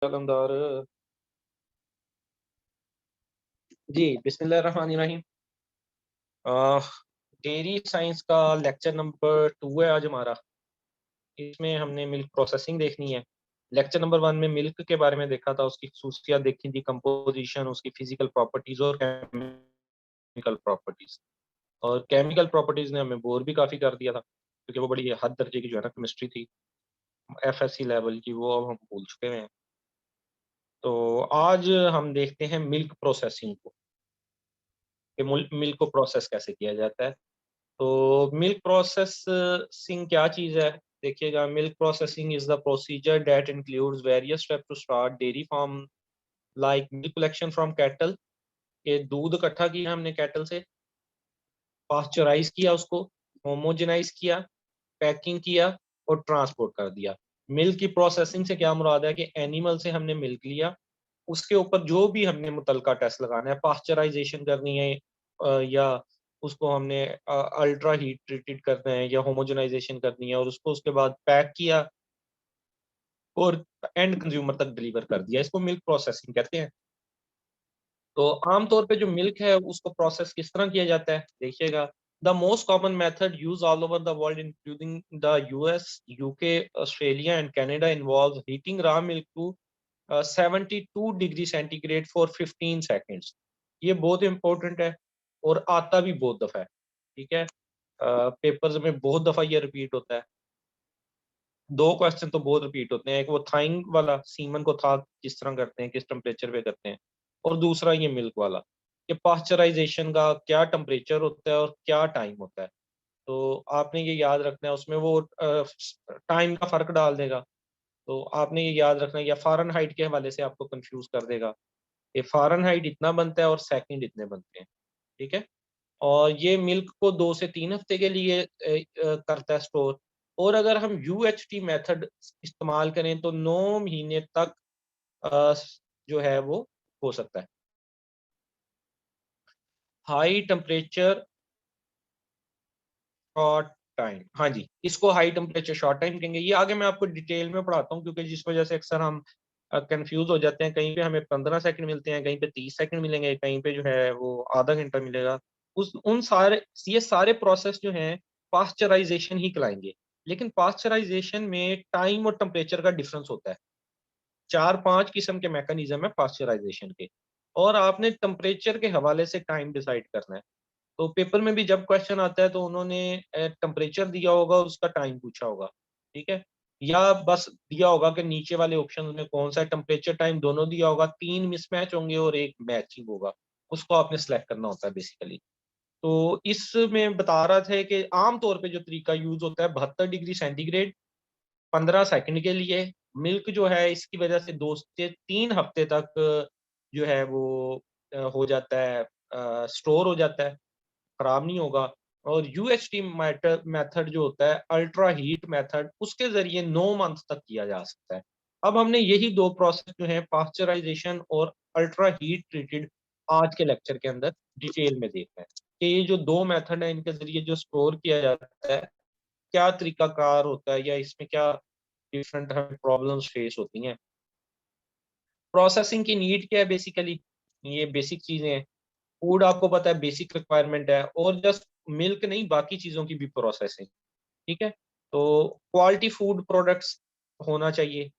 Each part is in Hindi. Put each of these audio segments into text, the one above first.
कलमदार जी। बिस्मिल्लाहिर्रहमानिर्रहीम। डेयरी साइंस का लेक्चर नंबर 2 है आज हमारा। इसमें हमने मिल्क प्रोसेसिंग देखनी है। लेक्चर नंबर 1 में मिल्क के बारे में देखा था, उसकी खसूसियात देखी थी, कंपोजिशन, उसकी फिजिकल प्रॉपर्टीज और केमिकल प्रॉपर्टीज। और केमिकल प्रॉपर्टीज ने हमें बोर भी काफ़ी कर दिया था, क्योंकि वो बड़ी हद दर्जे की जो है ना केमिस्ट्री थी, एफएससी लेवल की, वो अब हम भूल चुके हैं। तो आज हम देखते हैं मिल्क प्रोसेसिंग को, कि मिल्क को प्रोसेस कैसे किया जाता है। तो मिल्क प्रोसेसिंग क्या चीज़ है? देखिएगा, milk processing is the procedure that includes various step to start dairy farm, like milk collection from cattle. ये दूध इकट्ठा किया हमने कैटल से, पास्चराइज किया उसको, होमोजेनाइज किया, पैकिंग किया और ट्रांसपोर्ट कर दिया। मिल्क की प्रोसेसिंग से क्या मुराद है कि एनिमल से हमने मिल्क लिया, उसके ऊपर जो भी हमने मुतलका टेस्ट लगाना है, पास्चराइजेशन करनी है, या उसको हमने अल्ट्रा हीट ट्रीटेड करना है, या होमोजेनाइजेशन करनी है, और उसको उसके बाद पैक किया और एंड कंज्यूमर तक डिलीवर कर दिया। इसको मिल्क प्रोसेसिंग कहते हैं। तो आम तौर पे जो मिल्क है उसको प्रोसेस किस तरह किया जाता है, देखिएगा। The most common method use all over the world including the US, UK, Australia and Canada involve heating raw milk to 72 degree centigrade for 15 seconds. ये बहुत इंपॉर्टेंट है और आता भी बहुत दफ़ा है, ठीक है। पेपर्स में बहुत दफ़ा ये रिपीट होता है। दो क्वेश्चन तो बहुत रिपीट होते हैं, एक वो थाइंग वाला, सीमन को था किस तरह करते हैं, किस टेम्परेचर पे करते हैं, और दूसरा ये मिल्क वाला, कि पास्चराइजेशन का क्या टेम्परेचर होता है और क्या टाइम होता है। तो आपने ये याद रखना है, उसमें वो टाइम का फ़र्क डाल देगा। तो आपने ये याद रखना है, या फ़ारेनहाइट के हवाले से आपको कन्फ्यूज़ कर देगा कि फ़ारेनहाइट इतना बनता है और सेकंड इतने बनते हैं, ठीक है? और ये मिल्क को 2 से 3 हफ्ते के लिए करता है स्टोर। और अगर हम यूएचटी मेथड इस्तेमाल करें तो 9 महीने तक अ, जो है वो हो सकता है। हाई टेम्परेचर शॉर्ट टाइम, हाँ जी, इसको हाई टेम्परेचर शॉर्ट टाइम कहेंगे। ये आगे मैं आपको डिटेल में पढ़ाता हूँ, क्योंकि जिस वजह से अक्सर हम कन्फ्यूज़ हो जाते हैं। कहीं पे हमें 15 सेकंड मिलते हैं, कहीं पे 30 सेकंड मिलेंगे, कहीं पे जो है वो आधा घंटा मिलेगा। उस उन सारे ये सारे प्रोसेस जो हैं पास्चराइज़ेशन ही कहलाएँगे। लेकिन पास्चराइज़ेशन में टाइम और टेम्परेचर का डिफरेंस होता है। 4-5 किस्म के मैकेनिज़्म है पास्चराइज़ेशन के, और आपने टेम्परेचर के हवाले से टाइम डिसाइड करना है। तो पेपर में भी जब क्वेश्चन आता है तो उन्होंने टेम्परेचर दिया होगा, उसका टाइम पूछा होगा, ठीक है? या बस दिया होगा कि नीचे वाले ऑप्शन में कौन-सा है, टेम्परेचर, टाइम दोनों दिया होगा, 3 मिसमैच होंगे और 1 मैचिंग होगा। उसको आपने सेलेक्ट करना होता है बेसिकली। तो इसमें बता रहा था कि आम तौर पे जो तरीका यूज़ होता है 72 डिग्री सेंटीग्रेड 15 सेकंड के लिए। मिल्क जो है इसकी वजह से 2 से 3 हफ्ते तक जो है वो हो जाता है, स्टोर हो जाता है, खराब नहीं होगा। और यूएचटी मेथड जो होता है, अल्ट्रा हीट मेथड, उसके ज़रिए 9 मंथ तक किया जा सकता है। अब हमने यही 2 प्रोसेस जो हैं, पास्चराइज़ेशन और अल्ट्रा हीट ट्रीटेड, आज के लेक्चर के अंदर डिटेल में देखना है कि ये जो 2 मेथड हैं, इनके ज़रिए जो स्टोर किया जाता है, क्या तरीकाकार होता है, या इसमें क्या डिफरेंट हमें प्रॉब्लम्स फेस होती हैं। प्रोसेसिंग की नीड क्या है बेसिकली? ये बेसिक चीज़ें हैं। फूड आपको पता है बेसिक रिक्वायरमेंट है, और जस्ट मिल्क नहीं, बाकी चीज़ों की भी प्रोसेसिंग, ठीक है? तो क्वालिटी फूड प्रोडक्ट्स होना चाहिए।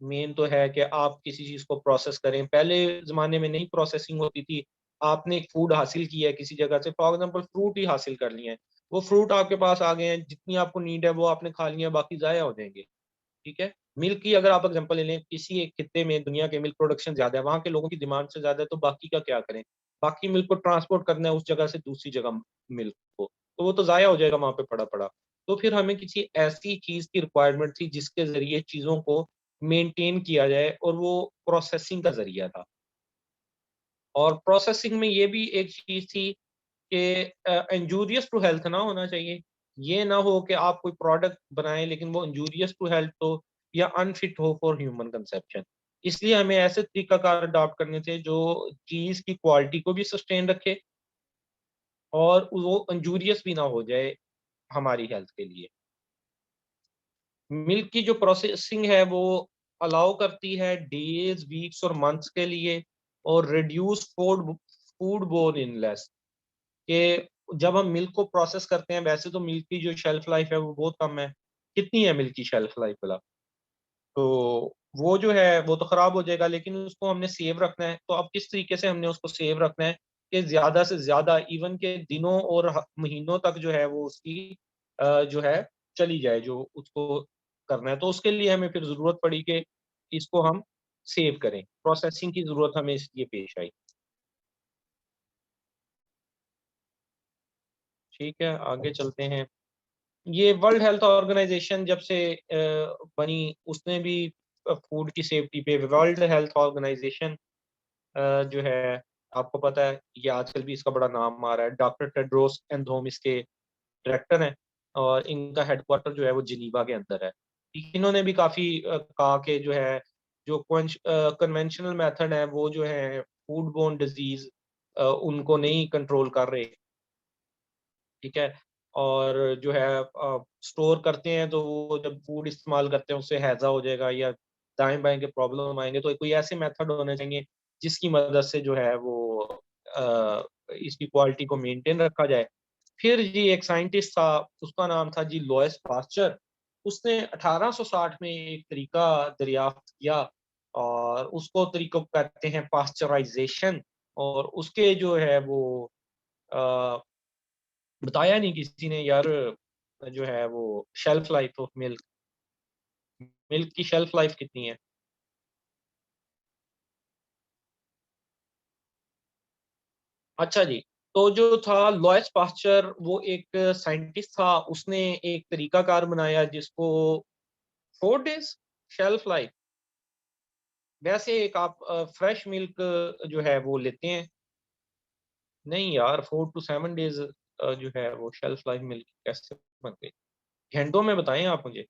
मेन तो है कि आप किसी चीज़ को प्रोसेस करें। पहले ज़माने में नहीं प्रोसेसिंग होती थी। आपने एक फूड हासिल किया है किसी जगह से, फॉर एग्ज़ाम्पल फ्रूट ही हासिल कर लिए हैं। वो फ्रूट आपके पास आ गए हैं, जितनी आपको नीड है वो आपने खा लिया, बाकी ज़ाया हो जाएँगे। ठीक है? मिल्क की अगर आप एग्ज़ाम्पल ले लें, किसी एक खित्ते में दुनिया के मिल्क प्रोडक्शन ज़्यादा है, वहाँ के लोगों की डिमांड से ज़्यादा है, तो बाकी का क्या करें? बाकी मिल्क को ट्रांसपोर्ट करना है उस जगह से दूसरी जगह मिल्क को, तो वो तो ज़ाया हो जाएगा वहाँ पे पड़ा-पड़ा। तो फिर हमें किसी ऐसी चीज़ की रिक्वायरमेंट थी जिसके ज़रिए चीज़ों को मेंटेन किया जाए, और वो प्रोसेसिंग का ज़रिया था। और प्रोसेसिंग में ये भी एक चीज़ थी कि इंजूरियस टू हेल्थ ना होना चाहिए। ये ना हो कि आप कोई प्रोडक्ट बनाएँ लेकिन वो इंजूरियस टू हेल्थ हो, या अनफिट हो फॉर ह्यूमन कंज़म्पशन। इसलिए हमें ऐसे तरीकाकार अडॉप्ट करने थे जो चीज़ की क्वालिटी को भी सस्टेन रखे, और वो इंजूरियस भी ना हो जाए हमारी हेल्थ के लिए। मिल्क की जो प्रोसेसिंग है वो अलाउ करती है डेज, वीक्स और मंथ्स के लिए, और reduce food food borne illness, कि जब हम मिल्क को प्रोसेस करते हैं, वैसे तो मिल्क की जो शेल्फ लाइफ है वो बहुत कम है। कितनी है मिल्क की शेल्फ लाइफ भला? तो वो जो है वो तो खराब हो जाएगा, लेकिन उसको हमने सेव रखना है। तो अब किस तरीके से हमने उसको सेव रखना है कि ज्यादा से ज्यादा इवन के दिनों और महीनों तक जो है वो उसकी जो है चली जाए, जो उसको करना है। तो उसके लिए हमें फिर जरूरत पड़ी कि इसको हम सेव करें, प्रोसेसिंग की जरूरत हमें इसलिए पेश आई। ठीक है, आगे चलते हैं। ये वर्ल्ड हेल्थ ऑर्गेनाइजेशन जब से बनी, उसने भी फूड की सेफ्टी पे, वर्ल्ड हेल्थ ऑर्गेनाइजेशन जो है, आपको पता है ये आजकल भी इसका बड़ा नाम आ रहा है। डॉक्टर टेड्रोस एनथोम इसके डायरेक्टर हैं, और इनका हेडक्वार्टर जो है वो जिनीवा के अंदर है। इन्होंने भी काफी कहा कि जो है, जो कन्वेंशनल मेथड है वो जो है फूड बोर्न डिजीज उनको नहीं कंट्रोल कर रहे। ठीक है, और जो है स्टोर करते हैं तो वो जब फूड इस्तेमाल करते हैं उससे हैजा हो जाएगा या दाएं बाएं के प्रॉब्लम आएंगे। तो कोई ऐसे मेथड होने चाहिए जिसकी मदद से जो है वो इसकी क्वालिटी को मेंटेन रखा जाए। फिर जी एक साइंटिस्ट था, उसका नाम था जी लॉयस पास्चर। उसने 1860 में एक तरीका दरियाफ्त किया, और उसको तरीको कहते हैं पास्चराइजेशन। और उसके जो है वो बताया नहीं किसी ने यार, जो है वो shelf life of milk, milk की शेल्फ लाइफ कितनी है। अच्छा जी, तो जो था लॉयस पास्चर, वो एक साइंटिस्ट था, उसने एक तरीकाकार बनाया जिसको 4 डेज शेल्फ लाइफ। वैसे एक आप फ्रेश मिल्क जो है वो लेते हैं, नहीं यार 4 to 7 डेज जो है वो शेल्फ लाइफ मिल्क कैसे बन गई? घंटों में बताएं आप मुझे।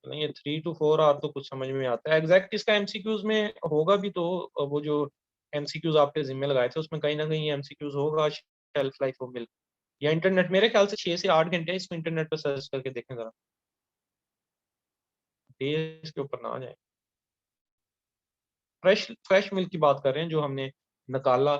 नहीं, ये 3 to 4 आवर तो कुछ समझ में आता है एग्जैक्ट। इसका एमसीक्यूज में होगा भी तो, वो जो एमसीक्यूज आपके जिम्मे लगाए थे उसमें कहीं ना कहीं एमसीक्यूज होगा शेल्फ लाइफ ऑफ मिल्क। या इंटरनेट, मेरे ख्याल से 6 से 8 घंटे, इसको इंटरनेट पर सर्च करके देखें जरा, डेज के ऊपर ना आ जाए। फ्रेश फ्रेश मिल्क की बात कर रहे हैं जो हमने निकाला,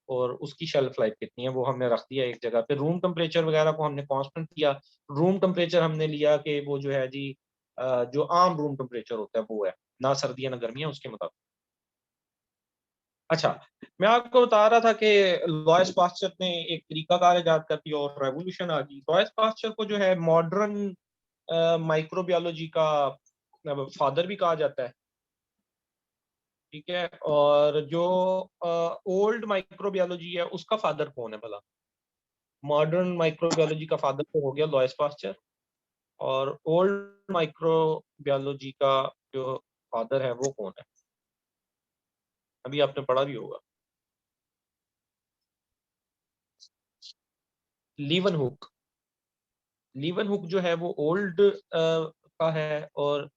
और उसकी शेल्फ लाइफ कितनी है वो हमने रख दिया एक जगह पे। रूम टेम्परेचर वगैरह को हमने कांस्टेंट किया। रूम टेम्परेचर हमने लिया कि वो जो है जी जो आम रूम टेम्परेचर होता है वो है, ना सर्दियाँ ना गर्मियाँ उसके मुताबिक। अच्छा, मैं आपको बता रहा था कि लॉयस पास्चर ने एक तरीका कार इजाद कर दिया और रेवोल्यूशन आ गई। लॉयस पास्चर को जो है मॉडर्न माइक्रोबायोलॉजी का फादर भी कहा जाता है। ठीक है, और जो ओल्ड माइक्रोबायोलॉजी है उसका फादर कौन है भला? मॉडर्न माइक्रोबायोलॉजी का फादर तो हो गया लॉयस पास्चर, और ओल्ड माइक्रोबायोलॉजी का जो फादर है वो कौन है? अभी आपने पढ़ा भी होगा। लीवन हुक। लीवन हुक जो है वो ओल्ड का है, और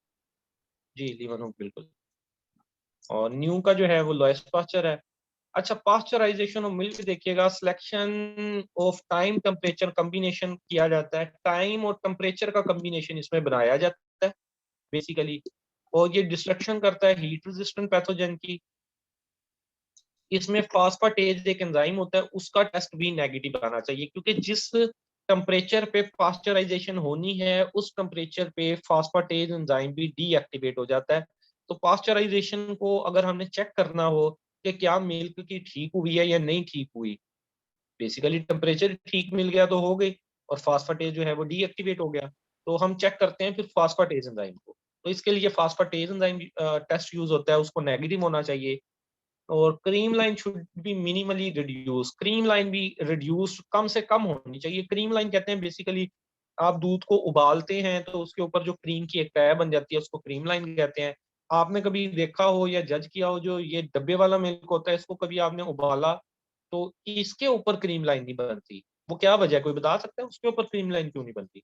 जी लीवन हुक बिल्कुल। और न्यू का जो है वो लॉयस पास्चर है। अच्छा, पास्चराइजेशन ऑफ मिल्क देखिएगा, selection of time temperature combination किया जाता है। टाइम और टेम्परेचर का कम्बिनेशन इसमें बनाया जाता है बेसिकली, और ये डिस्ट्रक्शन करता है हीट रेजिस्टेंट पैथोजन की। इसमें फास्फाटेज एक एंजाइम होता है, उसका टेस्ट भी नेगेटिव आना चाहिए, क्योंकि जिस टेम्परेचर पे पास्चराइजेशन होनी है उस टेम्परेचर पे फास्फाटेज एंजाइम भी डीएक्टिवेट हो जाता है। तो पास्चराइजेशन को अगर हमने चेक करना हो कि क्या मिल्क की ठीक हुई है या नहीं ठीक हुई, बेसिकली टेम्परेचर ठीक मिल गया तो हो गई, और फास्फाटेज जो है वो डीएक्टिवेट हो गया। तो हम चेक करते हैं फिर फास्फाटेज एंजाइम को। तो इसके लिए फास्फाटेज एंजाइम टेस्ट यूज होता है, उसको नेगेटिव होना चाहिए। और cream line should be minimally reduce, cream line भी रिड्यूस कम से कम होनी चाहिए। क्रीम लाइन कहते हैं बेसिकली, आप दूध को उबालते हैं तो उसके ऊपर जो क्रीम की एक तय बन जाती है उसको क्रीम लाइन कहते हैं। आपने कभी देखा हो या जज किया हो, जो ये डब्बे वाला मिल्क होता है इसको कभी आपने उबाला तो इसके ऊपर क्रीम लाइन नहीं बनती, वो क्या वजह है? कोई बता सकता है उसके ऊपर क्रीम लाइन क्यों नहीं बनती?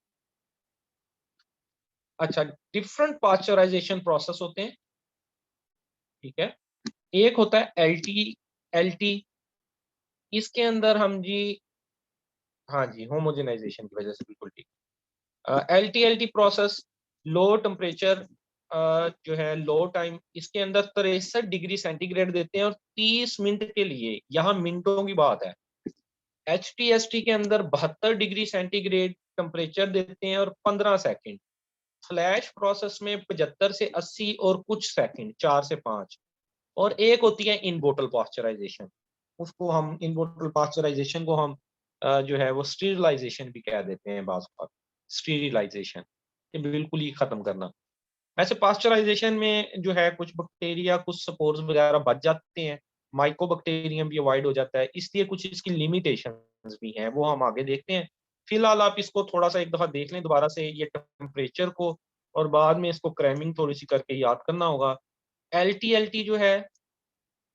अच्छा, डिफरेंट पास्चराइजेशन प्रोसेस होते हैं। ठीक है, एक होता है एलटी। एलटी, इसके अंदर हम जी, हाँ जी, होमोजेनाइजेशन की वजह से, बिल्कुल ठीक। LTLT प्रोसेस, लो टेम्परेचर जो है लो टाइम, इसके अंदर 63 डिग्री सेंटीग्रेड देते हैं और 30 मिनट के लिए, यहाँ मिनटों की बात है। HTST के अंदर 72 डिग्री सेंटीग्रेड टेम्परेचर देते हैं और 15 सेकंड। फ्लैश प्रोसेस में 75 से 80 और कुछ सेकंड, 4 से 5। और एक होती है इन बोतल पास्चराइजेशन, उसको हम इन बोतल पास्चराइजेशन को हम जो है वो स्टीरिलाइजेशन भी कह देते हैं बाज़ औक़ात। स्टीरिलाइजेशन, ये बिल्कुल ही खत्म करना। वैसे पास्चराइजेशन में जो है कुछ बैक्टीरिया, कुछ स्पोर्स वगैरह बच जाते हैं, माइकोबैक्टीरियम भी अवॉइड हो जाता है, इसलिए कुछ इसकी लिमिटेशंस भी हैं, वो हम आगे देखते हैं। फिलहाल आप इसको थोड़ा-सा एक दफ़ा देख लें दोबारा से ये टेम्परेचर को, और बाद में इसको क्रैमिंग थोड़ी-सी करके याद करना होगा। एलटीएलटी जो है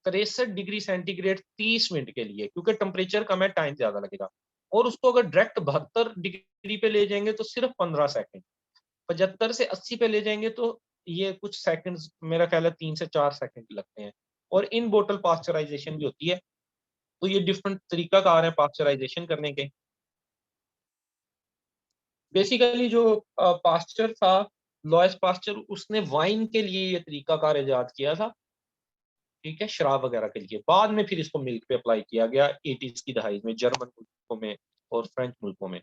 63 डिग्री सेंटीग्रेड 30 मिनट के लिए, क्योंकि टेम्परेचर कम है, टाइम ज़्यादा लगेगा। और उसको अगर डायरेक्ट 72 डिग्री पे ले जाएँगे तो सिर्फ 15 सेकंड। 75 से 80 पे ले जाएँगे तो ये कुछ सेकंड्स, मेरा ख्याल है 3 से 4 सेकंड लगते हैं। और इन बोतल पास्चराइज़ेशन भी होती है। तो ये डिफरेंट तरीकाकार है पास्चराइज़ेशन करने के। बेसिकली जो पास्चर था, लॉयस पास्चर, उसने वाइन के लिए ये तरीकाकार इजाद किया था, ठीक है? शराब वगैरह के लिए। बाद में फिर इसको मिल्क पे अप्लाई किया गया 80s की दहाई में जर्मन मुल्कों में और फ्रेंच मुल्कों में।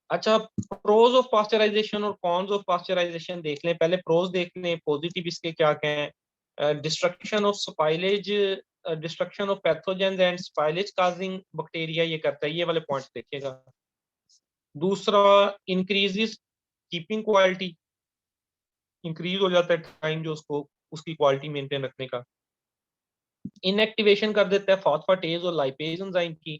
अच्छा, प्रोज ऑफ पास्चराइजेशन और कॉन्स ऑफ पास्चराइजेशन देख लें। पहले प्रोज देख लें, पॉजिटिव इसके क्या-क्या हैं। Destruction of spoilage, destruction of pathogens and spoilage causing bacteria ये करता है, ये वाले पॉइंट्स देखिएगा। दूसरा, इंक्रीजेस कीपिंग क्वालिटी, इंक्रीज हो जाता है टाइम जो उसको उसकी क्वालिटी मेंटेन रखने का। इनएक्टिवेशन कर देता है फॉस्फेटेज और लाइपेज एंजाइम की।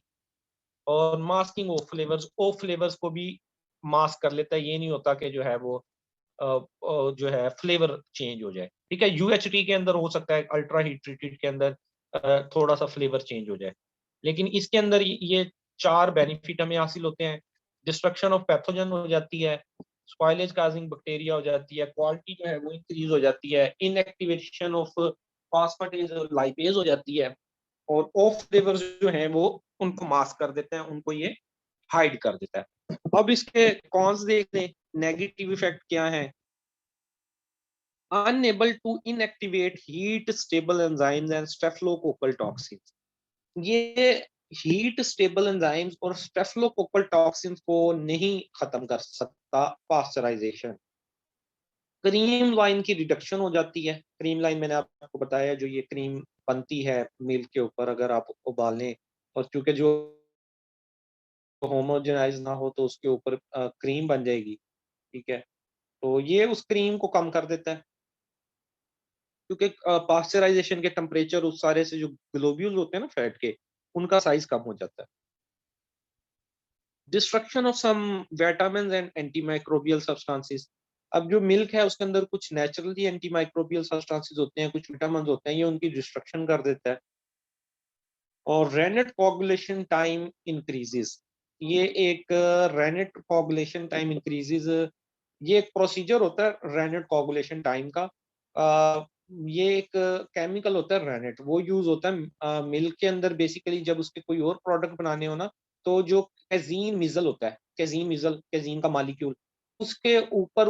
और मास्किंग ऑफ फ्लेवर्स को भी मास्क कर लेता है। ये नहीं होता कि जो है वो जो है फ्लेवर चेंज हो जाए, ठीक है? यूएचटी के अंदर हो सकता है, अल्ट्रा हीट ट्रीटेड के अंदर थोड़ा सा फ्लेवर चेंज हो जाए, लेकिन इसके अंदर ये 4 बेनिफिट हमें हासिल होते हैं। डिस्ट्रक्शन ऑफ पैथोजन हो जाती है, स्पॉइलेज काजिंग बैक्टीरिया हो जाती है, क्वालिटी जो है वो इंक्रीज हो जाती है, इनएक्टिवेशन ऑफ फॉस्फेटेज और लाइपेज हो जाती है, और ऑफ फ्लेवर्स जो हैं वो उनको मास्क कर देते हैं, उनको ये हाइड कर देता है। अब इसके कॉन्स देख लें, नेगेटिव इफेक्ट क्या है? Unable to inactivate heat stable enzymes and staphylococcal toxins. ये हीट स्टेबल एंजाइम्स और स्टेफिलोकोकल टॉक्सिन्स को नहीं खत्म कर सकता पास्चराइजेशन। क्रीम लाइन की रिडक्शन हो जाती है। क्रीम लाइन मैंने आपको बताया, जो ये क्रीम बनती है मिल्क के ऊपर अगर आप उबालें, और चूंकि जो होमोजेनाइज ना हो तो उसके ऊपर क्रीम बन जाएगी, ठीक है? तो ये उस क्रीम को कम कर देता है, क्योंकि पास्चराइजेशन के टेम्परेचर उस सारे से जो ग्लोब्यूल होते हैं ना फैट के, उनका साइज कम हो जाता है। Destruction of some vitamins and antimicrobial substances. अब जो मिल्क है उसके अंदर कुछ नेचुरली एंटीमाइक्रोबियल सब्सटेंसेस होते हैं, कुछ विटामिन्स होते हैं, ये उनकी डिस्ट्रक्शन कर देता है। और रेनेट कोगुलेशन टाइम इंक्रीजेस। ये एक रेनेट कोगुलेशन टाइम इंक्रीजेस, ये एक प्रोसीजर होता है रेनेट कोगुलेशन टाइम का। ये एक केमिकल होता है रेनेट, वो यूज होता है मिल्क के अंदर बेसिकली जब उसके कोई और प्रोडक्ट बनाने हो ना, तो जो कैजीन मिजल होता है, कैजीन का मालिक्यूल, उसके ऊपर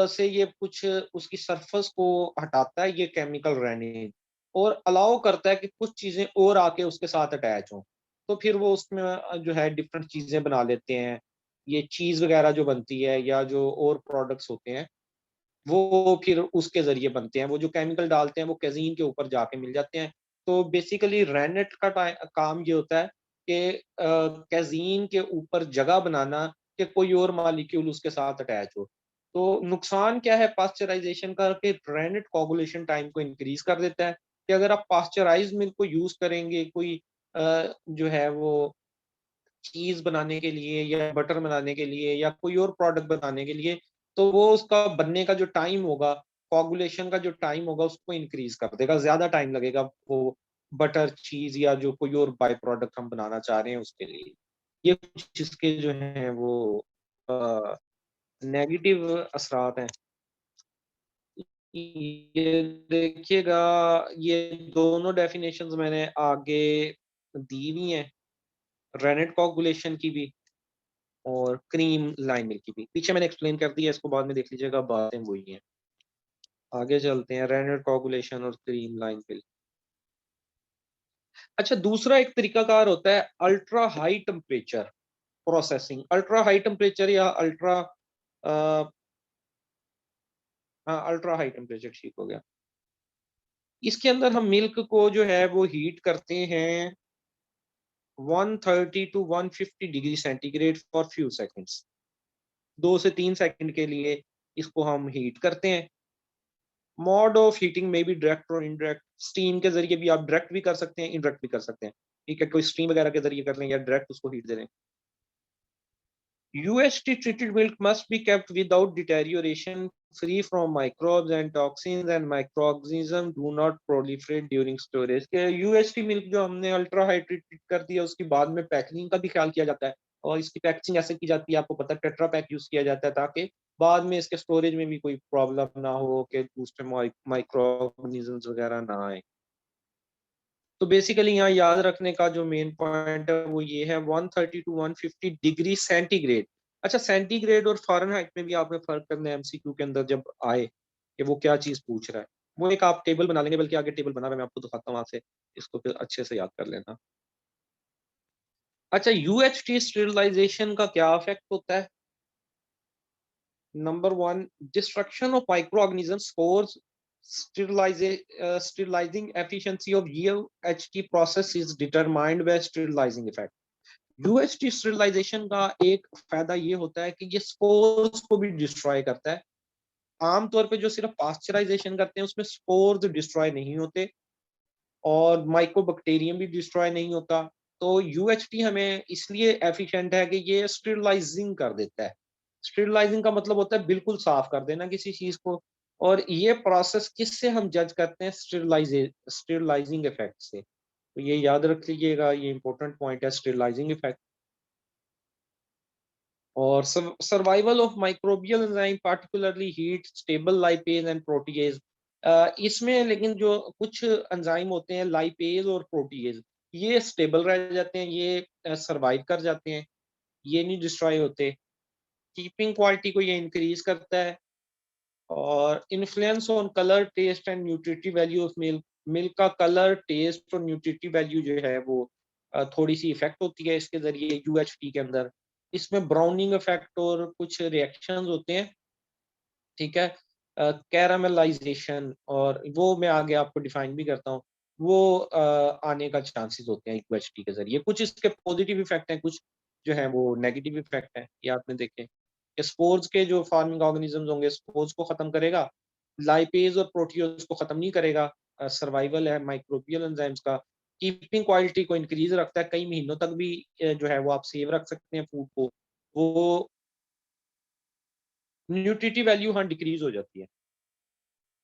से ये कुछ उसकी सरफेस को हटाता है ये केमिकल रेनेट, और अलाउ करता है कि कुछ चीजें और आके उसके साथ अटैच हों। तो फिर वो उसमें जो है डिफरेंट चीजें बना लेते हैं। ये चीज़ वगैरह जो बनती है या जो और प्रोडक्ट्स होते हैं, वो फिर उसके ज़रिए बनते हैं। वो जो केमिकल डालते हैं वो कैज़ीन के ऊपर जाके मिल जाते हैं। तो बेसिकली रेनेट का काम ये होता है कि कैज़ीन के ऊपर जगह बनाना कि कोई और मॉलिक्यूल उसके साथ अटैच हो। तो नुकसान क्या है पास्चराइज़ेशन का, कि रेनेट कोगुलेशन टाइम को इंक्रीज़ कर देता है, कि अगर आप पास्चराइज़्ड मिल्क को यूज़ करेंगे कोई जो है वो चीज़ बनाने के लिए या बटर बनाने के लिए या कोई और प्रोडक्ट बनाने के लिए, तो वो उसका बनने का जो टाइम होगा, कोagulation का जो टाइम होगा उसको इंक्रीज़ कर देगा, ज़्यादा टाइम लगेगा वो बटर, चीज़ या जो कोई और बाय प्रोडक्ट हम बनाना चाह रहे हैं उसके लिए। ये कुछ इसके जो हैं वो अ, नेगेटिव असरात हैं। ये देखिएगा, ये दोनों डेफिनेशंस मैंने आगे दी हुई हैं, रेनेट कोagulation की भी। और क्रीम लाइन मिल्क की भी पीछे मैंने एक्सप्लेन कर दिया, इसको बाद में देख लीजिएगा, बातें वही हैं। आगे चलते हैं, रेनॉल्ड कोगुलेशन और क्रीम लाइन मिल्क। अच्छा, दूसरा एक तरीकाकार होता है ultra high temperature processing. Ultra high temperature या अल्ट्रा हाई टेम्परेचर ठीक हो गया। इसके अंदर हम मिल्क को जो है वो हीट करते हैं 130 to 150 degree centigrade for few seconds. 2 से 3 सेकंड के लिए इसको हम हीट करते हैं। मोड ऑफ हीटिंग में भी डायरेक्ट और इनडायरेक्ट, स्टीम के जरिए भी आप डायरेक्ट भी कर सकते हैं, इनडायरेक्ट भी कर सकते हैं। ठीक है, कोई स्टीम वगैरह के जरिए कर लें या डायरेक्ट उसको हीट दे दें। UHT treated milk must be kept without deterioration, free from microbes and toxins, and microorganisms do not proliferate during storage। के UHT मिल्क जो हमने अल्ट्रा हाई ट्रीट कर दिया, उसके बाद में पैकिंग का भी ख्याल किया जाता है, और इसकी पैकेजिंग ऐसे की जाती है, आपको पता है टेट्रा पैक यूज किया जाता है, ताकि बाद में इसके स्टोरेज में भी कोई प्रॉब्लम ना हो कि दूसरे माइक्रो ऑर्गेनिजम्स वगैरह ना आए। तो बेसिकली यहाँ याद रखने का जो मेन पॉइंट है वो ये है, 130 टू 150 डिग्री सेंटीग्रेड। अच्छा, सेंटीग्रेड और फ़ारेनहाइट में भी आपने फर्क करना है एमसीक्यू के अंदर जब आए कि वो क्या चीज पूछ रहा है। वो एक आप टेबल बना लेंगे, बल्कि आगे टेबल बना रहा है, मैं आपको दिखाता हूँ वहां से, इसको फिर अच्छे से याद कर लेना। अच्छा, यूएचटी स्टेरिलाइजेशन का क्या इफेक्ट होता है? Number one, destruction of micro organism scores sterilizing efficiency of UHT process is determined by sterilizing effect। UHT sterilisation का एक फायदा ये होता है कि ये स्पोर्स को भी डिस्ट्रॉय करता है। आमतौर पे जो सिर्फ पास्चराइजेशन करते हैं उसमें स्पोर्स डिस्ट्रॉय नहीं होते और माइक्रोबैक्टीरियम भी डिस्ट्रॉय नहीं होता। तो यूएचटी हमें इसलिए एफिशिएंट है कि ये स्टेरिलाइजिंग कर देता है। स्टेरिलाइजिंग का मतलब होता है बिल्कुल साफ कर देना किसी चीज को। और ये प्रोसेस किससे हम जज करते हैं? स्टेरिलाइजिंग इफेक्ट से। तो ये याद रख लीजिएगा, ये इंपॉर्टेंट पॉइंट है, स्टेरिलाइजिंग इफेक्ट। और survival of microbial enzyme particularly heat stable lipase and protease. इसमें लेकिन जो कुछ एंजाइम होते हैं लाइपेज और प्रोटीएज, ये स्टेबल रह जाते हैं, ये सरवाइव कर जाते हैं, ये नहीं डिस्ट्रॉय होते। कीपिंग क्वालिटी को ये इंक्रीज करता है। और influence on colour taste and nutritive value of milk. Milk का कलर टेस्ट और न्यूट्रिटिव वैल्यू जो है वो थोड़ी सी इफेक्ट होती है इसके जरिए यूएचटी के अंदर। इसमें ब्राउनिंग इफेक्ट और कुछ रिएक्शंस होते हैं। ठीक है, कैरामलाइजेशन, और वो मैं आगे आपको डिफाइन भी करता हूँ। वो आने का चांसेस होते हैं यूएचटी के जरिए। कुछ इसके पॉजिटिव इफेक्ट हैं, कुछ जो है वो नेगेटिव इफेक्ट है, ये आपने देखे। स्पोर्स के जो फार्मिंग ऑर्गेनिजम्स होंगे, स्पोर्स को खत्म करेगा, लाइपेज और प्रोटीज को खत्म नहीं करेगा। सर्वाइवल है माइक्रोबियल एंजाइम्स का। कीपिंग क्वालिटी को इंक्रीज रखता है, कई महीनों तक भी जो है वो आप सेव रख सकते हैं फूड को। वो न्यूट्रिटिव वैल्यू हाँ डिक्रीज हो जाती है,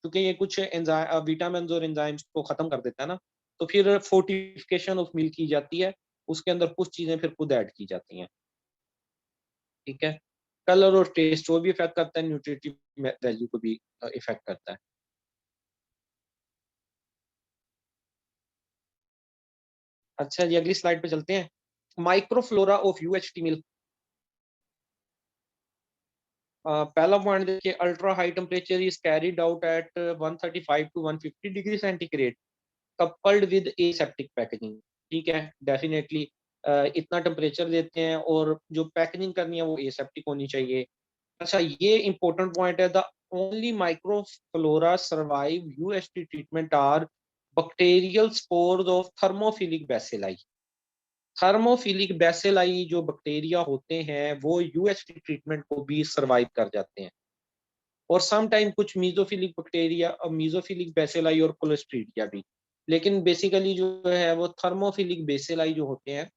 क्योंकि ये कुछ विटामिन और एंजाइम्स को खत्म कर देता है ना। तो फिर फोर्टिफिकेशन ऑफ मिल्क की जाती है, उसके अंदर कुछ चीजें फिर खुद ऐड की जाती हैं। ठीक है, कलर और टेस्ट वो भी इफेक्ट करता है, न्यूट्रिटिव वैल्यू को भी इफेक्ट करता है। अच्छा जी, अगली स्लाइड पे चलते हैं। Microflora of UHT milk. पहला पॉइंट देखिए, ultra high temperature is carried out at 135 to 150 degree centigrade coupled with aseptic packaging. ठीक है, डेफिनेटली इतना टेम्परेचर देते हैं और जो पैकेजिंग करनी है वो एसेप्टिक होनी चाहिए। अच्छा, ये इंपॉर्टेंट पॉइंट है, the only microflora survive UST treatment are bacterial spores of thermophilic bacilli. Thermophilic bacilli जो बैक्टीरिया होते हैं वो यूएसटी ट्रीटमेंट को भी सर्वाइव कर जाते हैं। और सम टाइम कुछ मीजोफिलिक बैक्टीरिया, मीजोफिलिक बैसिलाई और कोलेस्ट्रीडिया भी। लेकिन बेसिकली जो है वो थर्मोफिलिक बेसिलाई जो होते हैं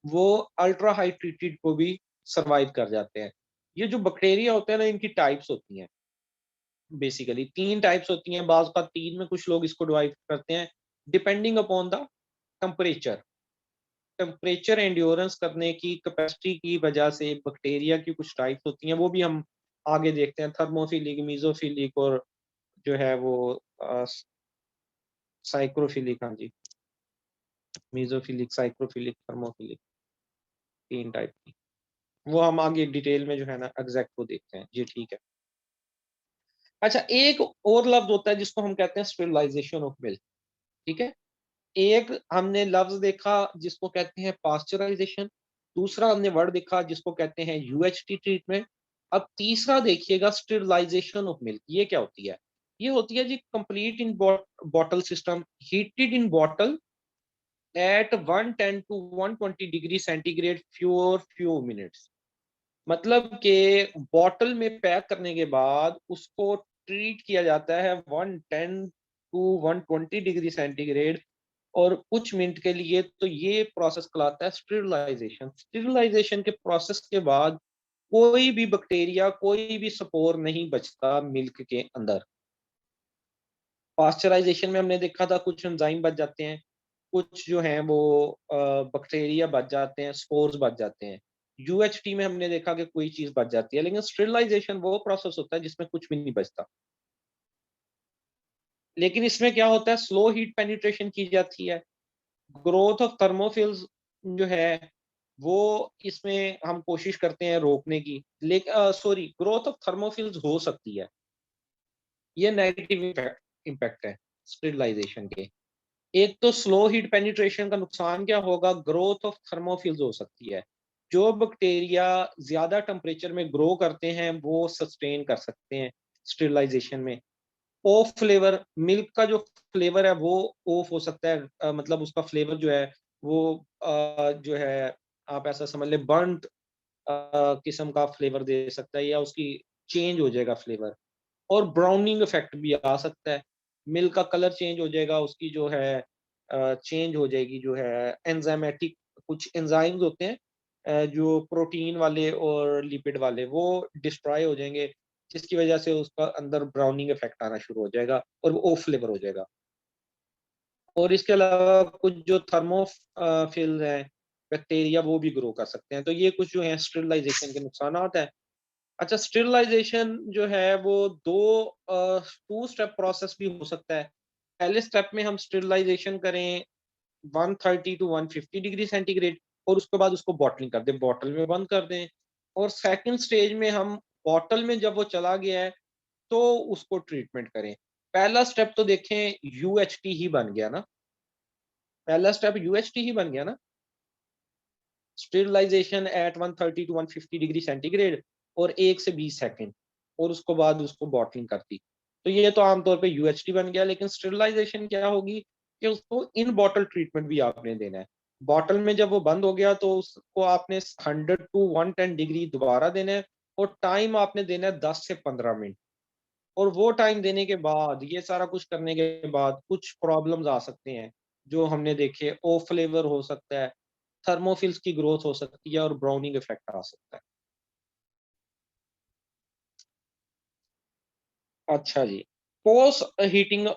वो अल्ट्रा हाई ट्रीटेड को भी सरवाइव कर जाते हैं। ये जो बैक्टीरिया होते हैं ना, इनकी टाइप्स होती हैं। बेसिकली 3 टाइप्स होती हैं, बाज का 3 में कुछ लोग इसको डिवाइड करते हैं, depending upon the temperature. Temperature endurance करने की कैपेसिटी की वजह से बैक्टीरिया की कुछ टाइप्स होती हैं, वो भी हम आगे देखते हैं, थर्मोफिलिक, मीजोफिलिक और जो है वो साइक्रोफिलिक। हाँ जी, मीजोफिलिक, साइक्रोफिलिक, थर्मोफिलिक, 3 टाइप की। वो हम आगे डिटेल में जो है ना एग्जैक्ट वो देखते हैं जी, ठीक है। अच्छा, एक और लफ्ज होता है जिसको हम कहते हैं स्टरलाइजेशन ऑफ मिल्क, ठीक है। एक हमने लफ्ज देखा जिसको कहते हैं पास्चराइजेशन, दूसरा हमने वर्ड देखा जिसको कहते हैं यूएचटी ट्रीटमेंट। अब तीसरा देखिएगा स्टरलाइजेशन ऑफ मिल्क, ये क्या होती है? ये होती है जी complete in bottle system, heated in bottle at 110 to 120 degree centigrade few minutes. मतलब कि बॉटल में पैक करने के बाद उसको ट्रीट किया जाता है 110 टू 120 डिग्री सेंटीग्रेड और कुछ मिनट के लिए। तो ये प्रोसेस कहलाता है स्टरलाइजेशन। स्टरलाइजेशन के प्रोसेस के बाद कोई भी बैक्टीरिया, कोई भी स्पोर नहीं बचता मिल्क के अंदर। पास्चराइजेशन में हमने देखा था कुछ एंजाइम बच जाते हैं, कुछ जो हैं वो बैक्टीरिया बच जाते हैं, स्पोर्स बच जाते हैं। यूएचटी में हमने देखा कि कोई चीज बच जाती है, लेकिन स्टरलाइजेशन वो प्रोसेस होता है जिसमें कुछ भी नहीं बचता। लेकिन इसमें क्या होता है, स्लो हीट पेनिट्रेशन की जाती है, ग्रोथ ऑफ थर्मोफिल्स जो है वो इसमें हम कोशिश करते हैं रोकने की। लेकिन सॉरी, ग्रोथ ऑफ थर्मोफिल्स हो सकती है, ये नेगेटिव इम्पैक्ट है स्टरलाइजेशन के। एक तो स्लो हीट पेनिट्रेशन का नुकसान क्या होगा, ग्रोथ ऑफ थर्मोफिल्स हो सकती है। जो बैक्टीरिया ज्यादा टेम्परेचर में ग्रो करते हैं वो सस्टेन कर सकते हैं स्टरलाइजेशन में। ऑफ फ्लेवर, मिल्क का जो फ्लेवर है वो ऑफ हो सकता है, मतलब उसका फ्लेवर जो है वो जो है आप ऐसा समझ ले बर्nt किस्म का फ्लेवर दे सकता है, या उसकी चेंज हो जाएगा फ्लेवर। और ब्राउनिंग इफेक्ट भी आ सकता है, मिल्क का कलर चेंज हो जाएगा, उसकी जो है चेंज हो जाएगी जो है एंजाइमेटिक, कुछ एंजाइम्स होते हैं जो प्रोटीन वाले और लिपिड वाले, वो डिस्ट्रॉय हो जाएंगे, जिसकी वजह से उसका अंदर ब्राउनिंग इफेक्ट आना शुरू हो जाएगा और वो ऑफ फ्लेवर हो जाएगा। और इसके अलावा कुछ जो थर्मोफिल्स हैं, बैक्टीरिया, वो भी ग्रो कर सकते हैं। तो ये कुछ जो है स्टरलाइजेशन के नुकसान है। अच्छा, स्टरलाइजेशन जो है वो टू स्टेप प्रोसेस भी हो सकता है। पहले स्टेप में हम स्टरलाइजेशन करें 130 टू 150 डिग्री सेंटीग्रेड और उसके बाद उसको बॉटलिंग कर दें, बॉटल में बंद कर दें। और सेकंड स्टेज में हम बॉटल में जब वो चला गया है तो उसको ट्रीटमेंट करें। पहला स्टेप तो देखें यूएचटी ही बन गया ना, पहला स्टेप यूएचटी ही बन गया ना, sterilisation at 130 to 150 degree centigrade और 1 से 20 सेकंड, और उसको बाद उसको बॉटलिंग कर दी। तो ये तो आमतौर पे यूएचटी बन गया। लेकिन स्टरलाइजेशन क्या होगी कि उसको इन बॉटल ट्रीटमेंट भी आपने देना है। बॉटल में जब वो बंद हो गया तो उसको आपने 100 टू 110 डिग्री दोबारा देना है, और टाइम आपने देना है 10 से 15 मिनट। और वो टाइम देने के बाद, ये सारा कुछ करने के बाद, कुछ प्रॉब्लम्स आ सकते हैं जो हमने देखे। ओ फ्लेवर हो सकता है, थर्मोफिल्स की ग्रोथ हो सकती है और ब्राउनिंग इफेक्ट आ सकता है। अच्छा जी, पोस्ट हीटिंग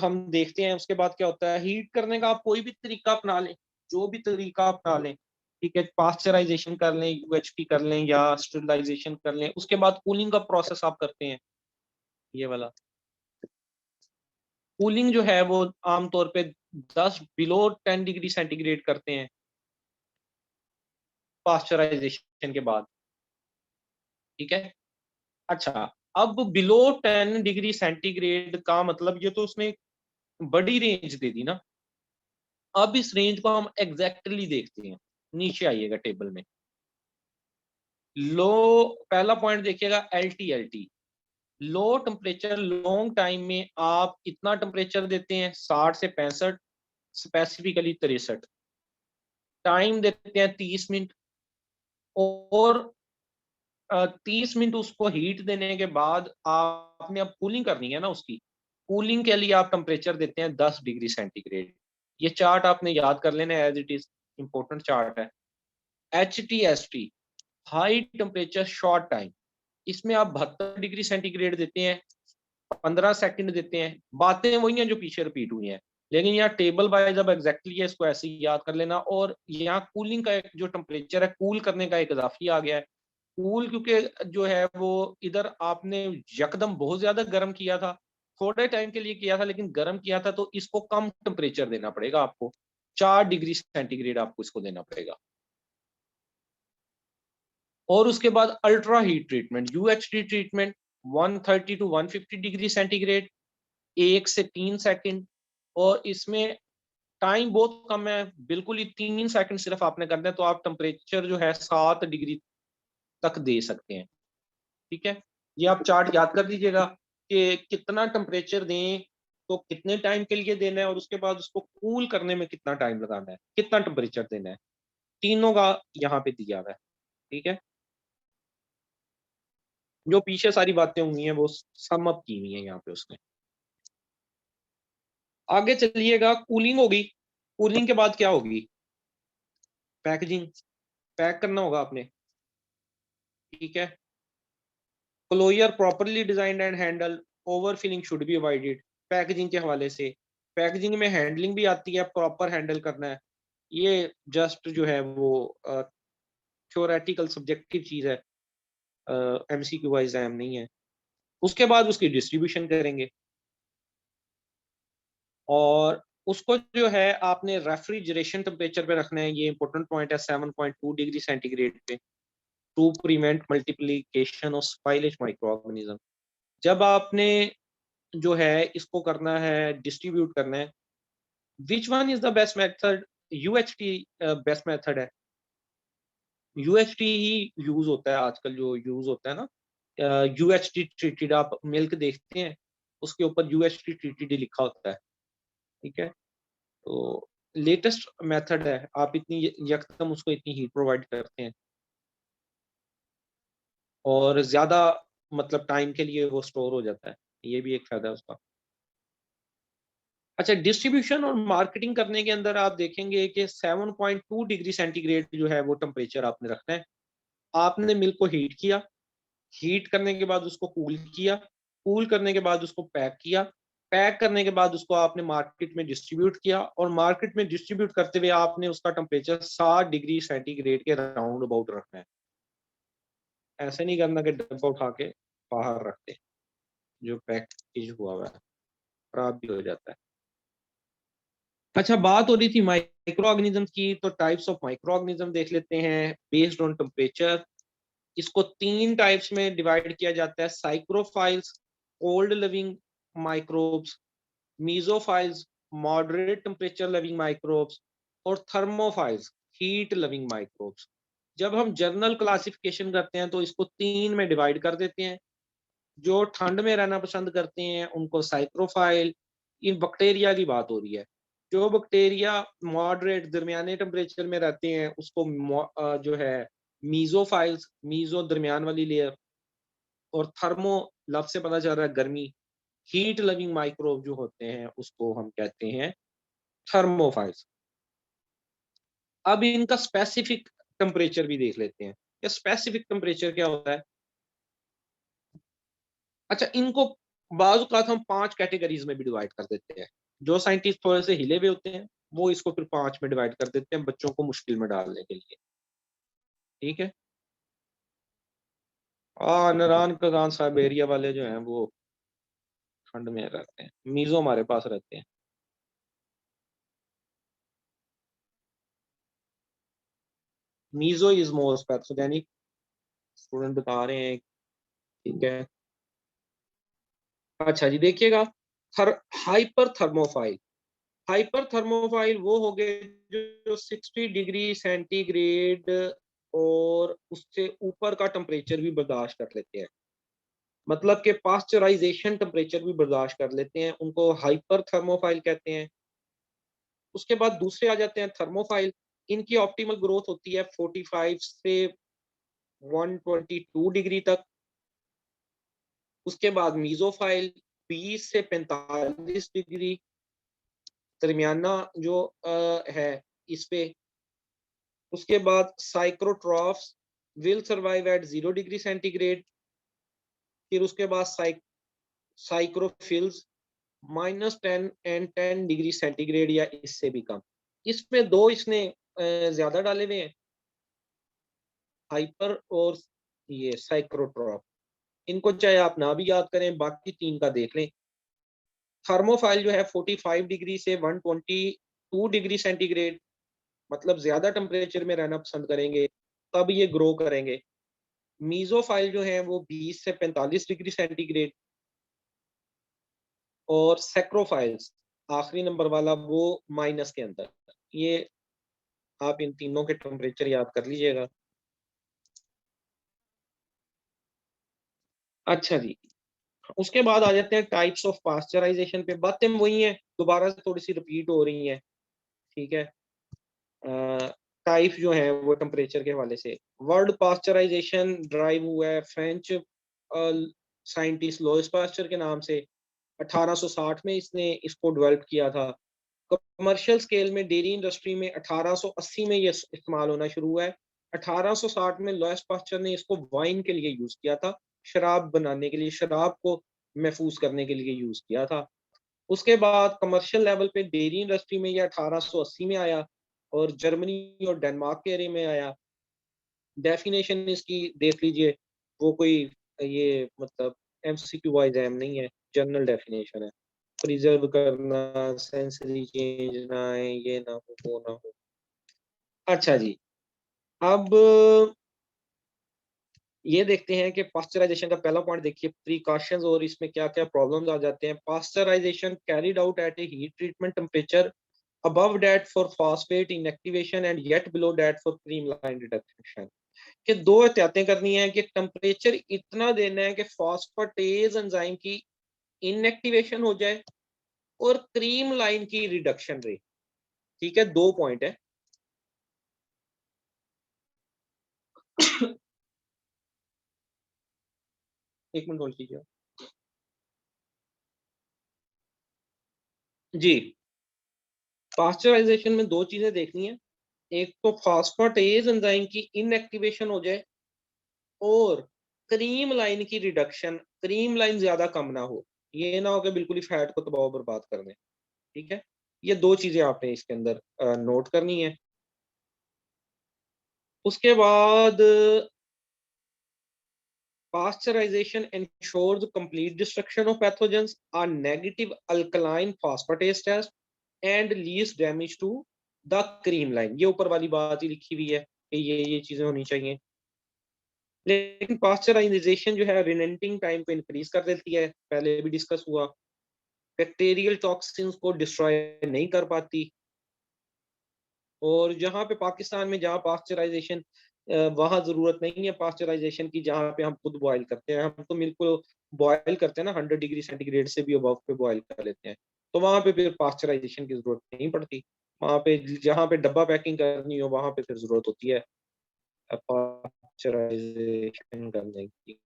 हम देखते हैं उसके बाद क्या होता है। हीट करने का आप कोई भी तरीका अपना लें, जो भी तरीका अपना लें, ठीक है, पास्चराइजेशन कर लें, यूएचपी कर लें या स्टरलाइजेशन कर लें, उसके बाद कूलिंग का प्रोसेस आप करते हैं, ये वाला कूलिंग जो है वो आमतौर पे 10 बिलो 10 डिग्री सेंटीग्रेड करते हैं पास्चराइजेशन के बाद, ठीक है। अच्छा, अब बिलो 10 डिग्री सेंटीग्रेड का मतलब ये तो उसने बड़ी रेंज दे दी ना। अब इस रेंज को हम एग्जैक्टली देखते हैं, नीचे आइएगा टेबल में। लो, पहला पॉइंट देखिएगा L T. Low temperature long time में आप कितना टेम्परेचर देते हैं, 60 से 65, स्पेसिफिकली 63। टाइम देते हैं 30 मिनट, और 30 मिनट उसको हीट देने के बाद आपने अब कूलिंग करनी है ना उसकी। कूलिंग के लिए आप टेम्परेचर देते हैं 10 डिग्री सेंटीग्रेड। ये चार्ट आपने याद कर लेना, as it is important chart है। HTST, high temperature short time, इसमें आप 72 डिग्री सेंटीग्रेड देते हैं, 15 सेकंड देते हैं। बातें वही हैं जो पीछे रिपीट हुई हैं, लेकिन यहाँ टेबल वाइज अब एग्जैक्टली है, इसको ऐसे ही याद कर लेना। और यहाँ कूलिंग का एक जो टेम्परेचर है, कूल करने का एक इजाफी आ गया है। कूल क्योंकि जो है वो इधर आपने यकदम बहुत ज्यादा गर्म किया था, थोड़े टाइम के लिए किया था लेकिन गर्म किया था, तो इसको कम टेम्परेचर देना पड़ेगा आपको, 4 डिग्री सेंटीग्रेड आपको इसको देना पड़ेगा। और उसके बाद ultra heat treatment, UHT treatment 130 to 150 degree centigrade, 1 से 3 सेकंड। और इसमें टाइम बहुत कम है, बिल्कुल ही 3 सेकंड सिर्फ आपने करना है, तो आप टेम्परेचर जो है 7 डिग्री तक दे सकते हैं। ठीक है, ये आप चार्ट याद कर लीजिएगा कि कितना टेम्परेचर दें तो कितने टाइम के लिए देना है, और उसके बाद उसको कूल करने में कितना टाइम लगाना है, कितना टेम्परेचर देना है, तीनों का यहाँ पे दिया हुआ है। ठीक है, जो पीछे सारी बातें हुई हैं वो सम अप की हुई है यहाँ पे उसने। आगे चलिएगा, कूलिंग होगी। कूलिंग के बाद क्या होगी? पैकेजिंग, पैक करना होगा आपने। ठीक है, closure properly designed and handle, over filling should be avoided. Packaging के हवाले से, पैकेजिंग में हैंडलिंग भी आती है, प्रॉपर हैंडल करना है। ये जस्ट जो है वो थ्योरेटिकल सब्जेक्टिव चीज है, एमसीक्यू वाइज एम नहीं है। उसके बाद उसकी डिस्ट्रीब्यूशन करेंगे, और उसको जो है आपने रेफ्रिजरेशन टेम्परेचर पे रखना है। ये इंपॉर्टेंट पॉइंट है, 7.2 डिग्री सेंटीग्रेड पे, to prevent multiplication of spoilage micro organism. जब आपने जो है इसको करना है, डिस्ट्रीब्यूट करना है, which one is the best method? UHT best method है। यूएचटी ही यूज होता है आजकल, जो यूज होता है ना, यूएचटी ट्रीटेड। आप मिल्क देखते हैं उसके ऊपर यूएचटी ट्रीटेड लिखा होता है। ठीक है, तो लेटेस्ट मेथड है, आप इतनी यकदम उसको इतनी हीट प्रोवाइड करते हैं, और ज्यादा मतलब टाइम के लिए वो स्टोर हो जाता है। ये भी एक फायदा है उसका। अच्छा, डिस्ट्रीब्यूशन और मार्केटिंग करने के अंदर आप देखेंगे कि 7.2 डिग्री सेंटीग्रेड जो है वो टेम्परेचर आपने रखना है। आपने मिल्क को हीट किया, हीट करने के बाद उसको कूल किया, कूल करने के बाद उसको पैक किया, पैक करने के बाद उसको आपने मार्केट में डिस्ट्रीब्यूट किया, और मार्केट में डिस्ट्रीब्यूट करते हुए आपने उसका टेम्परेचर 7 डिग्री सेंटीग्रेड के राउंड अबाउट रखना है। ऐसे नहीं करना कि डब्बा उठा के बाहर रखते, जो पैकेज हुआ हुआ है खराब भी हो जाता है। अच्छा, बात हो रही थी माइक्रो ऑर्गेनिज्म की, तो टाइप्स ऑफ माइक्रो ऑर्गेनिज्म देख लेते हैं बेस्ड ऑन टेम्परेचर। इसको 3 टाइप्स में डिवाइड किया जाता है: psychrophiles, cold living microbes; mesophiles, moderate temperature living microbes; और थर्मोफाइल्स, हीट लिविंग माइक्रोब्स। जब हम जनरल क्लासिफिकेशन करते हैं तो इसको 3 में डिवाइड कर देते हैं। जो ठंड में रहना पसंद करते हैं उनको साइक्रोफाइल, इन बैक्टीरिया की बात हो रही है। जो बैक्टीरिया मॉडरेट दरमियाने टेम्परेचर में रहते हैं उसको जो है मीजोफाइल्स, मीजो दरमियान वाली लेयर, और थर्मो लफ्ज से पता चल रहा है गर्मी, हीट लविंग माइक्रोब जो होते हैं उसको हम कहते हैं थर्मोफाइल्स। अब इनका स्पेसिफिक टेम्परेचर भी देख लेते हैं कि स्पेसिफिक टेम्परेचर क्या होता है। अच्छा, इनको बाज़ औक़ात हम 5 कैटेगरीज़ में भी डिवाइड कर देते हैं। जो साइंटिस्ट थोड़े से हिले हुए होते हैं, वो इसको फिर 5 में डिवाइड कर देते हैं बच्चों को मुश्किल में डालने के लिए। ठीक है? नारायण कगान साहब एरिया वाले जो हैं वो ठंड में रहते हैं। मीज़ो हमारे पास रहते हैं। Meso is most pathogenic, student बता रहे हैं। ठीक है? अच्छा जी, देखिएगा, थर हाइपर थर्मोफाइल। हाइपर थर्मोफाइल वो हो गए जो 60 डिग्री सेंटीग्रेड और उससे ऊपर का टेम्परेचर भी बर्दाश्त कर लेते हैं। मतलब कि पास्चराइजेशन टेम्परेचर भी बर्दाश्त कर लेते हैं, उनको हाइपर थर्मोफाइल कहते हैं। उसके बाद दूसरे आ जाते हैं थर्मोफाइल। इनकी ऑप्टिमल ग्रोथ होती है 45 से 122 डिग्री तक। उसके बाद मीजोफाइल 20 से 45 डिग्री दरमियाना जो है इस पे। उसके बाद psychrotrophs will survive at 0 degree centigrade. फिर उसके बाद साइक्रोफिल्स -10 एंड 10 डिग्री सेंटीग्रेड या इससे भी कम। इसमें दो इसने ज्यादा डाले हुए हैं, हाइपर और ये साइक्रोट्रॉफ। इनको चाहे आप ना भी याद करें, बाकी 3 का देख लें। थर्मोफाइल जो है 45 डिग्री से 122 डिग्री सेंटीग्रेड, मतलब ज्यादा टेम्परेचर में रहना पसंद करेंगे, तब ये ग्रो करेंगे। मीजोफाइल जो है वो 20 से 45 डिग्री सेंटीग्रेड, और सैक्रोफाइल्स आखिरी नंबर वाला वो माइनस के अंदर। ये आप इन तीनों के टेम्परेचर याद कर लीजिएगा। अच्छा जी, उसके बाद आ जाते हैं टाइप्स ऑफ पास्चराइजेशन पे। बातें वही हैं, दोबारा से थोड़ी सी रिपीट हो रही हैं, ठीक है। टाइप जो है वो टेम्परेचर के हवाले से, वर्ड पास्चराइजेशन ड्राइव हुआ है फ्रेंच साइंटिस्ट लॉइस पास्चर के नाम से। 1860 में इसने इसको डेवलप किया था। कमर्शियल स्केल में डेयरी इंडस्ट्री में 1880 में ये इस्तेमाल होना शुरू हुआ है। 1860 में लॉइस पास्चर ने इसको वाइन के लिए यूज किया था, शराब बनाने के लिए, शराब को महफूज करने के लिए यूज किया था। उसके बाद कमर्शियल लेवल पे डेयरी इंडस्ट्री में ये 1880 में आया, और जर्मनी और डेनमार्क के एरिया में आया। डेफिनेशन इसकी देख लीजिए, वो कोई ये मतलब एमसीक्यू वाइज एम नहीं है, जनरल डेफिनेशन है। प्रिजर्व करना, सेंसरी चेंज ना आए, ये ना हो, वो ना हो। अच्छा जी, अब ये देखते हैं कि पास्चराइजेशन का पहला पॉइंट देखिए, प्रिकॉशंस और इसमें क्या क्या प्रॉब्लम्स आ जाते हैं। Pasteurisation carried out at a heat treatment temperature above that for phosphate inactivation and yet below that for creamline reduction। कि दो एहतियातें करनी है कि टेम्परेचर इतना देना है कि फॉस्फेटेज एंजाइम की इनएक्टिवेशन हो जाए और क्रीम लाइन की रिडक्शन रहे। ठीक है, दो पॉइंट है। एक मिनट होल्ड कीजिए जी। पास्चराइजेशन में दो चीजें देखनी है, एक तो फॉस्फेटेज एंजाइम की इनएक्टिवेशन हो जाए, और क्रीम लाइन की रिडक्शन, क्रीम लाइन ज्यादा कम ना हो। ये ना हो कि बिल्कुल ही फैट को तबाह बर्बाद कर दें। ठीक है, ये दो चीजें आपने इसके अंदर नोट करनी है। उसके बाद pasteurization ensures complete destruction of pathogens, a negative alkaline phosphatase test and least damage to the cream line। ये ऊपर वाली बात ही लिखी हुई है कि ये चीजें होनी चाहिए। लेकिन पास्चराइजेशन जो है रिनेंटिंग टाइम को इंक्रीज कर देती है, पहले भी डिस्कस हुआ। बैक्टीरियल टॉक्सिन्स को डिस्ट्रॉय नहीं कर पाती। और जहाँ पे पाकिस्तान में जहाँ पास्चराइजेशन, वहाँ जरूरत नहीं है पास्चराइजेशन की, जहाँ पे हम खुद बॉयल करते हैं। हम तो मिल्क को बॉयल करते हैं ना, 100 डिग्री सेंटीग्रेड से भी अबव पे बॉयल कर लेते हैं, तो वहाँ पे फिर पास्चराइजेशन की जरूरत नहीं पड़ती। वहाँ पे जहाँ पे डब्बा पैकिंग करनी हो वहाँ पे फिर जरूरत होती है पास्चराइजेशन करने की।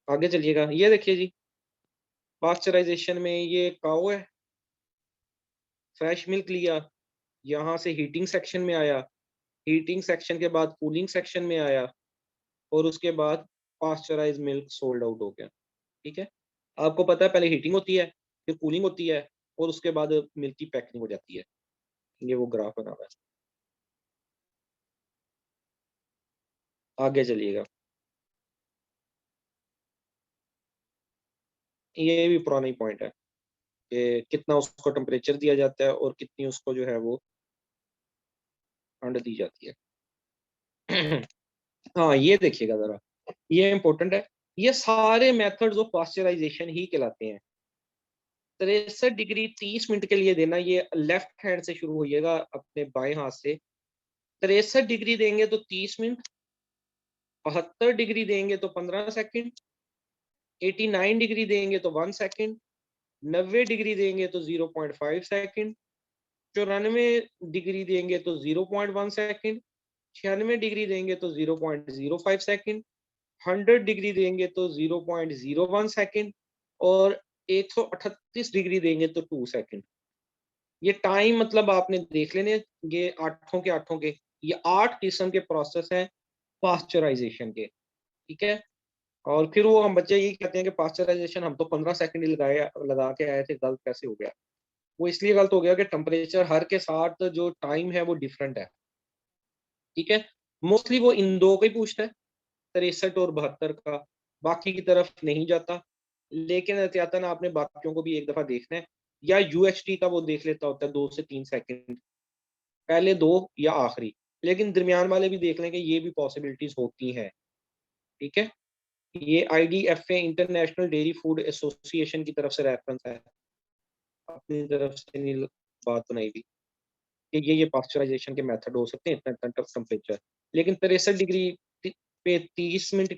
आगे चलिएगा, ये देखिए जी, पास्चराइजेशन में ये काऊ है, फ्रेश मिल्क लिया, यहाँ से हीटिंग सेक्शन में आया, हीटिंग सेक्शन के बाद कूलिंग सेक्शन में आया, और उसके बाद पास्चराइज मिल्क सोल्ड आउट हो गया। ठीक है, आपको पता है पहले हीटिंग होती है, फिर कूलिंग होती है, और उसके बाद मिल्क की पैकिंग हो जाती है। ये वो ग्राफ बना हुआ है। आगे चलिएगा, ये भी पुराना ही पॉइंट है कि कितना उसको टेम्परेचर दिया जाता है और कितनी उसको जो है वो ठंड दी जाती है। हाँ, ये देखिएगा जरा, ये इंपॉर्टेंट है। ये सारे मेथड्स ऑफ पास्चराइजेशन ही कहलाते हैं। 63 डिग्री 30 मिनट के लिए देना, ये लेफ्ट हैंड से शुरू होइएगा अपने बाएं हाथ से। 63 डिग्री देंगे तो 30 मिनट, 72 डिग्री देंगे तो 15 सेकंड, 89 डिग्री देंगे तो 1 सेकंड, 90 डिग्री देंगे तो 0.5 सेकंड, 94 डिग्री देंगे तो 0.1 सेकंड, 96 डिग्री देंगे तो 0.05 सेकंड, 100 डिग्री देंगे तो 0.01 सेकंड, और 138 डिग्री देंगे तो 2 सेकंड। ये टाइम मतलब आपने देख लेने, ये आठों के ये 8 किस्म के प्रोसेस हैं पास्चराइजेशन के। ठीक है, और फिर वो हम बच्चे यही कहते हैं कि पास्चराइजेशन हम तो 15 सेकंड ही लगा के आए थे, गलत कैसे हो गया? वो इसलिए गलत हो गया कि टेम्परेचर हर के साथ जो टाइम है वो डिफरेंट है। ठीक है, मोस्टली वो इन दो का ही पूछता है, 63 और 72 का, बाकी की तरफ नहीं जाता। लेकिन एहतियातन आपने बाकियों को भी एक दफा देखना है। या यूएचटी का वो देख लेता होता है 2 से 3 सेकंड, पहले 2 या आखिरी, लेकिन दरमियान वाले भी देख लें कि ये भी पॉसिबिलिटीज़ होती हैं, ठीक है? ये आईडीएफए इंटरनेशनल डेयरी फूड एसोसिएशन की तरफ से रेफरेंस है, अपनी तरफ से नहीं बात बनाई हुई कि ये पास्चराइज़ेशन के मेथड हो सकते हैं इतना इतना टेम्परेचर, लेकिन 63 डिग्री पे 30 मिनट